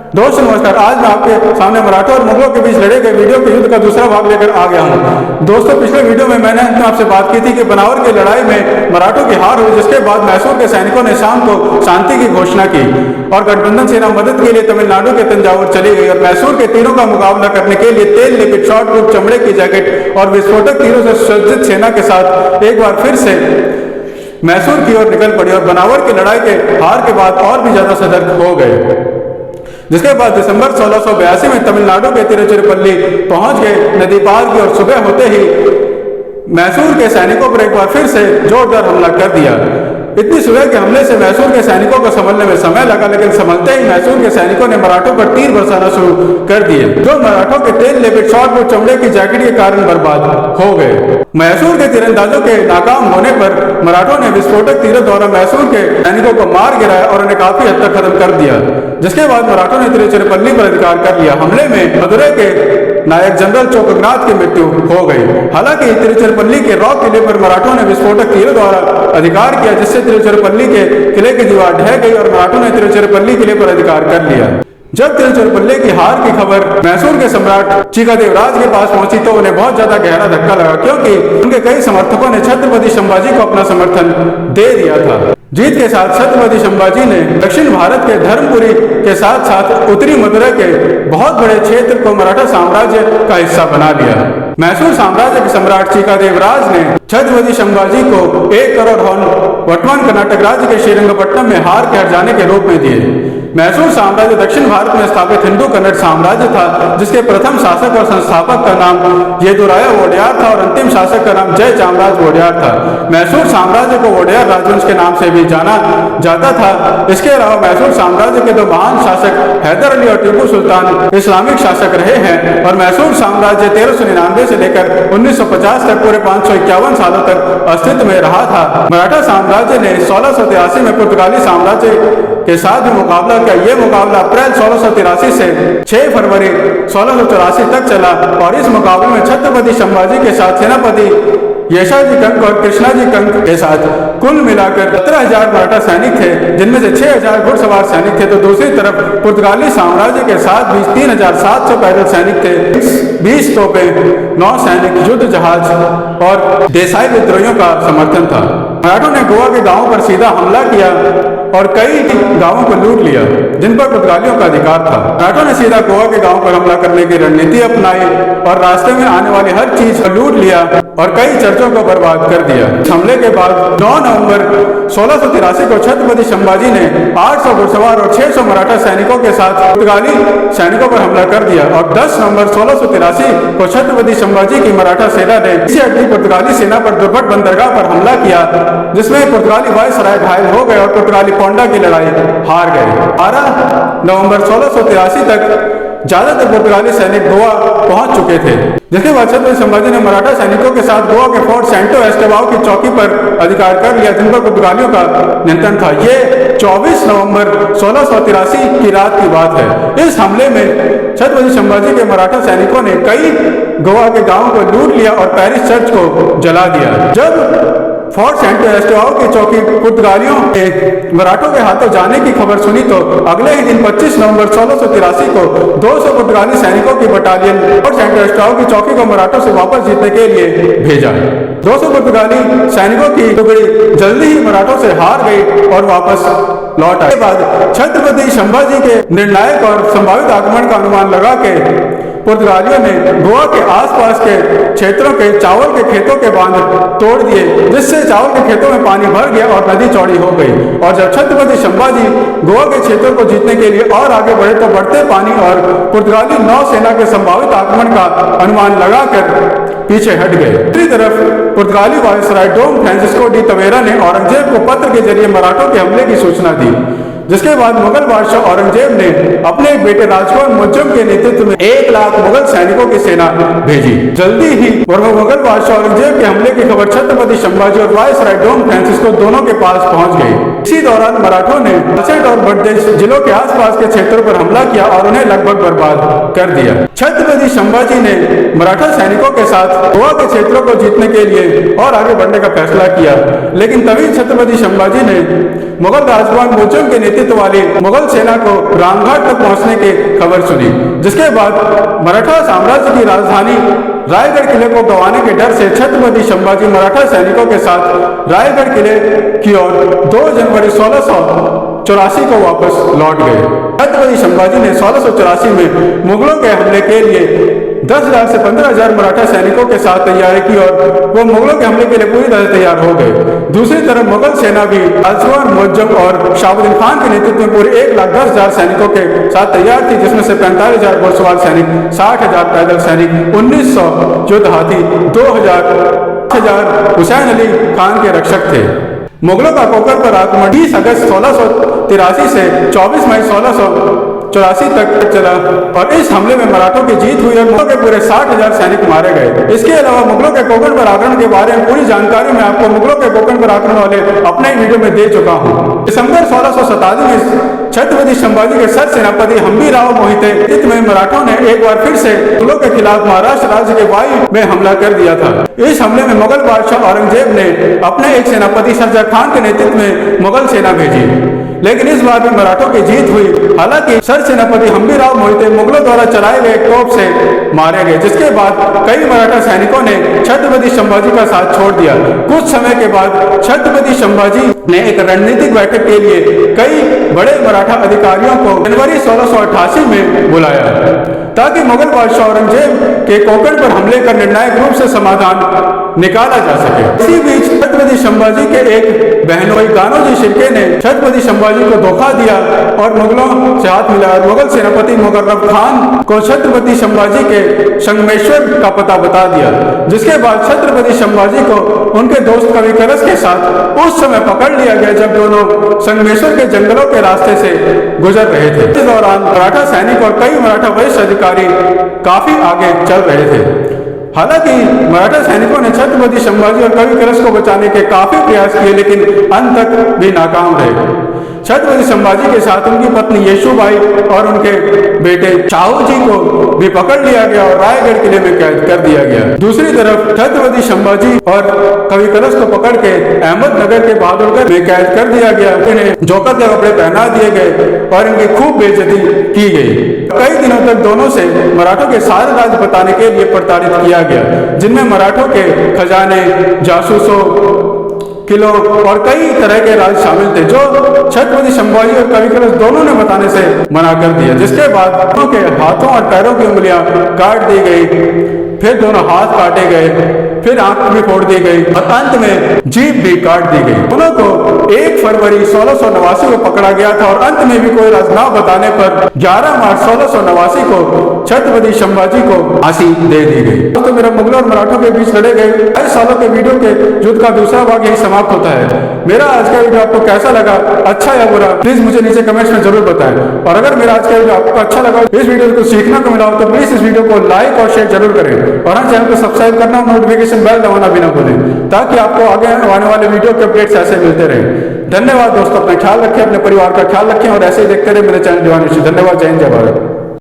दोस्तों नमस्कार, आज मैं आपके सामने मराठों और मुगलों के बीच लड़े गए वीडियो के युद्ध का दूसरा भाग लेकर आ गया हूं। दोस्तों पिछले वीडियो में मैंने आपसे बात की थी कि बनावर की लड़ाई में मराठों की हार हुई, जिसके बाद मैसूर के सैनिकों ने शाम को शांति की घोषणा की और गठबंधन सेना मदद के लिए तमिलनाडु के तंजावुर चली गई और मैसूर के तीरों का मुकाबला करने के लिए तेल लिपिड शॉर्ट प्रूफ चमड़े की जैकेट और विस्फोटक तीरों से सुसज्जित सेना के साथ एक बार फिर से मैसूर की ओर निकल पड़ी और बनावर की लड़ाई के हार के बाद और भी ज्यादा सतर्क हो गए। जिसके बाद दिसंबर 1682 में तमिलनाडु के तिरुचिरापल्ली पहुंच गए नदी पार की और सुबह होते ही मैसूर के सैनिकों पर एक बार फिर से जोरदार हमला कर दिया। इतनी सुबह के हमले से मैसूर के सैनिकों को संभलने में समय लगा, लेकिन संभलते ही मैसूर के सैनिकों ने मराठों पर तीर बरसाना शुरू कर दिए, जो मराठों के तेल लिपिड शॉर्ट प्रूफ चमड़े की जैकेट के कारण बर्बाद हो गए। मैसूर के तीरंदाजों के नाकाम होने पर मराठों ने विस्फोटक तीरों द्वारा मैसूर के सैनिकों को मार गिराया और उन्हें काफी हद तक खत्म कर दिया। जिसके बाद मराठों ने तिरुचिरापल्ली पर अधिकार कर लिया। हमले में मदुरै के नायक जनरल चोकनाथ की मृत्यु हो गई। हालांकि तिरुचिरापल्ली के रॉक किले पर मराठों ने विस्फोटक तीरों द्वारा अधिकार किया, जिससे तिरुचिरापल्ली के किले की दीवार ढह गई और मराठों ने तिरुचिरापल्ली किले पर अधिकार कर लिया। जब तिरुचिरापल्ली की हार की खबर मैसूर के सम्राट चीकादेवराज के पास पहुंची तो उन्हें बहुत ज्यादा गहरा धक्का लगा, क्योंकि उनके कई समर्थकों ने छत्रपति संभाजी को अपना समर्थन दे दिया था। जीत के साथ छत्रपति संभाजी ने दक्षिण भारत के धर्मपुरी के साथ साथ उत्तरी मदुरै के बहुत बड़े क्षेत्र को मराठा साम्राज्य का हिस्सा बना लिया। मैसूर साम्राज्य के सम्राट चीकादेवराज ने छत्रपति संभाजी को 1 करोड़ हॉर्न वर्तमान कर्नाटक राज्य के श्रीरंगपट्टनम में हार के हट जाने के रूप में दिए। मैसूर साम्राज्य दक्षिण भारत में स्थापित हिंदू कन्नड़ साम्राज्य था, जिसके प्रथम शासक और संस्थापक का नाम येदुराया वोडेयार था और अंतिम शासक का नाम जय चामराज वोडेयार था। मैसूर साम्राज्य को वोडेयार राजवंश के नाम से भी जाना जाता था। इसके अलावा मैसूर साम्राज्य के 2 महान शासक हैदर अली और टीपू सुल्तान इस्लामिक शासक रहे हैं और मैसूर साम्राज्य 1399 से लेकर 1950 तक पूरे 551 सालों तक अस्तित्व में रहा था। मराठा साम्राज्य ने 1683 में पुर्तगाली साम्राज्य के साथ भी मुकाबला किया। यह मुकाबला अप्रैल 1683 से 6 फरवरी 1684 तक चला और इस मुकाबले में छत्रपति संभाजी के साथ सेनापति यशाजी कंक और कृष्णाजी कंक के साथ कुल मिलाकर 17,000 मराठा सैनिक थे, जिनमें से 6,000 घुड़सवार सैनिक थे। तो दूसरी तरफ पुर्तगाली साम्राज्य के साथ भी 3,700 पैदल सैनिक थे, 20 तोपें, 9 सैनिक, युद्ध जहाज और देसाई विद्रोहियों का समर्थन था। मराठों ने गोवा के गांवों पर सीधा हमला किया और कई गांवों को लूट लिया, जिन पर पुर्तगालियों का अधिकार था। मराठों ने सीधा गोवा के गांवों पर हमला करने की रणनीति अपनाई और रास्ते में आने वाली हर चीज को लूट लिया और कई चर्चों को बर्बाद कर दिया। हमले के बाद 9 नवंबर 1683 को छत्रपति संभाजी ने 800 घुड़सवार और 600 मराठा सैनिकों के साथ पुर्तगाली सैनिकों पर हमला कर दिया और 10 नवंबर 1683 को छत्रपति संभाजी की मराठा सेना ने इसी अगली पुर्तगाली सेना पर दुर्भट बंदरगाह पर हमला किया, जिसमें पुर्तगाली वायसराय घायल हो गए और पुर्तगाली पोंडा की लड़ाई हार गए। 12 नवंबर 1683 तक ज्यादातर पुर्तगाली सैनिक गोवा पहुंच चुके थे। जिसके बाद छत्रपति संभाजी ने मराठा सैनिकों के साथ गोवा के फोर्ट सेंटो एस्टेवाओ की चौकी पर अधिकार कर लिया, जिन पर पुर्तगालियों का नियंत्रण था। ये 24 नवंबर 1683 की रात की बात है। इस हमले में छत्रपति संभाजी के मराठा सैनिकों ने कई गोवा के गांवों को लूट लिया और पेरिस चर्च को जला दिया। जब फोर्ट सेंटो एस्टेवाओ की चौकी पुर्तगालियों के मराठों के हाथों जाने की खबर सुनी तो अगले ही दिन 25 नवंबर 1683 को 200 पुर्तगाली सैनिकों की बटालियन फोर्ट सेंटो एस्टेवाओ की चौकी को मराठों से वापस जीतने के लिए भेजा। 200 पुर्तगाली सैनिकों की टुकड़ी जल्दी ही मराठों से हार गई और वापस लौट आए। बाद छत्रपति संभाजी के निर्णायक और संभावित आक्रमण का अनुमान लगा के पुर्तगालियों ने गोवा के आसपास के क्षेत्रों के चावल के खेतों के बांध तोड़ दिए, जिससे चावल के खेतों में पानी भर गया और नदी चौड़ी हो गई। और जब छत्रपति संभाजी गोवा के क्षेत्रों को जीतने के लिए और आगे बढ़े तो बढ़ते पानी और पुर्तगाली नौसेना के संभावित आक्रमण का अनुमान लगाकर पीछे हट गए। दूसरी तरफ पुर्तगाली वायसराय डोम फ्रांसिस्को डी तवेरा ने औरंगजेब को पत्र के जरिए मराठों के हमले की सूचना दी, जिसके बाद मुगल बादशाह औरंगजेब ने अपने बेटे राजकुमार मुज्जम के नेतृत्व में 1 लाख मुगल सैनिकों की सेना भेजी। जल्दी ही मुगल बादशाह औरंगजेब के हमले की खबर छत्रपति संभाजी और वायसराय डोम फ्रांसिस्को दोनों के पास पहुंच गई। इसी दौरान मराठों ने अल्सेट और बड़देश जिलों के आसपास के क्षेत्रों पर हमला किया और उन्हें लगभग बर्बाद कर दिया। छत्रपति संभाजी ने मराठा सैनिकों के साथ गोवा के क्षेत्रों को जीतने के लिए और आगे बढ़ने का फैसला किया, लेकिन तभी छत्रपति संभाजी ने मुगल राजकुमार मुर्जम के नेतृत्व वाली मुगल सेना को रामघाट तक पहुंचने की खबर सुनी, जिसके बाद मराठा साम्राज्य की राजधानी रायगढ़ किले को गंवाने के डर से छत्रपति संभाजी मराठा सैनिकों के साथ रायगढ़ किले की ओर 2 जनवरी 1684 को वापस लौट गए। छत्रपति संभाजी ने 1684 में मुगलों के हमले के लिए 10,000 से 15,000 मराठा सैनिकों के साथ तैयारी की और वो मुगलों के हमले के लिए पूरी तरह तैयार हो गए। दूसरी तरफ मुगल सेना भी राजकुमार मुअज्जम और शहाबुद्दीन खान के नेतृत्व में पूरे 1,10,000 सैनिकों के साथ तैयार थी, जिसमें से 45,000 घुड़सवार सैनिक, 60,000 पैदल सैनिक, 1900 युद्ध हाथी, 2,000 हुसैन अली खान के रक्षक थे। मुगलों का कोकर पर आक्रमण 20 अगस्त 1683 से 24 मई 1684 तक चला और इस हमले में मराठों की जीत हुई और मुगलों के पूरे 60,000 सैनिक मारे गए। इसके अलावा मुगलों के कोकण पर आक्रमण के बारे में पूरी जानकारी मैं आपको मुगलों के कोकण पर आक्रमण वाले अपने वीडियो में दे चुका हूँ। दिसंबर 1687 में छत्रपति संभाजी के सर सेनापति हम्बीराव मोहिते नेतृत्व में मराठों ने एक बार फिर से मुगलों के खिलाफ महाराष्ट्र राज्य के वायु में हमला कर दिया था। इस हमले में मुगल बादशाह औरंगजेब ने अपने एक सेनापति सरजा खान के नेतृत्व में मुगल सेना भेजी, लेकिन इस बार भी मराठों की जीत हुई। हालांकि सर सेनापति हम्बीराव मोहिते मुगलों द्वारा चलाए गए तोप से मारे गए, जिसके बाद कई मराठा सैनिकों ने छत्रपति संभाजी का साथ छोड़ दिया। कुछ समय के बाद छत्रपति संभाजी ने एक रणनीतिक बैठक के लिए कई बड़े मराठा अधिकारियों को जनवरी 1688 में बुलाया ताकि मुगल बादशाह औरंगजेब के कोकण पर हमले का निर्णायक रूप से समाधान निकाला जा सके। इसी बीच छत्रपति संभाजी के एक बहनोई कान्होजी शिर्के ने छत्रपति संभाजी को धोखा दिया और मुगलों से हाथ मिलाया और मुगल सेनापति मुकर्रम खान को छत्रपति संभाजी के संगमेश्वर का पता बता दिया, जिसके बाद छत्रपति संभाजी को उनके दोस्त कविकरस के साथ उस समय पकड़ लिया गया जब दोनों संगमेश्वर के जंगलों के रास्ते से गुजर रहे थे। इस दौरान मराठा सैनिक और कई मराठा वरिष्ठ अधिकारी काफी आगे चल रहे थे। हालांकि मराठा सैनिकों ने छत्रपति संभाजी और कविकरस को बचाने के काफी प्रयास किए, लेकिन अंत तक भी नाकाम रहे। छत्रपति संभाजी के साथ उनकी पत्नी येशुबाई और उनके बेटे शाहू जी को भी पकड़ लिया गया और रायगढ़ किले में कैद कर दिया गया। दूसरी तरफ छत्रपति संभाजी और कविकरस को पकड़ के अहमदनगर के बहादुरगढ़ में कैद कर दिया गया। इन्हें जोकर के कपड़े पहना दिए गए और इनकी खूब बेइज्जती की गई। कई दिनों तक दोनों से मराठों के सारे राज बताने के लिए प्रताड़ित किया गया, जिनमें मराठों के खजाने, जासूसों, किलों और कई तरह के राज शामिल थे, जो छत्रपति संभाजी और कविकरस दोनों ने बताने से मना कर दिया। जिसके बाद दोनों के हाथों और पैरों की उंगलियां काट दी गई, फिर दोनों हाथ काटे गए, फिर आंख भी फोड़ दी गई और अंत में जीभ भी काट दी गई। दोनों को 1 फरवरी 1689 को पकड़ा गया था और अंत में भी कोई राज न बताने पर 11 मार्च 1689 को छत्रपति संभाजी को फांसी दे दी गई। तो मेरा मुगलों और मराठों के बीच लड़े गए कई सालों के वीडियो के युद्ध का दूसरा भाग यही समाप्त होता है। मेरा आज का वीडियो आपको कैसा लगा, अच्छा या बुरा, प्लीज मुझे नीचे कमेंट्स में जरूर बताएं। और अगर मेरा आज का वीडियो आपको अच्छा लगा, इस वीडियो को सीखने को मिला हो, तो प्लीज इस वीडियो को लाइक और शेयर जरूर करें और हाँ, चैनल को सब्सक्राइब करना, नोटिफिकेशन बेल दबाना भी ना भूलें, ताकि आपको आगे आने वाले वीडियो के अपडेट्स ऐसे मिलते रहें। धन्यवाद दोस्तों, अपना ख्याल रखें, अपने परिवार का ख्याल रखें और ऐसे ही देखते रहे मेरे चैनल दीवान। धन्यवाद। जय हिंद, जय भारत।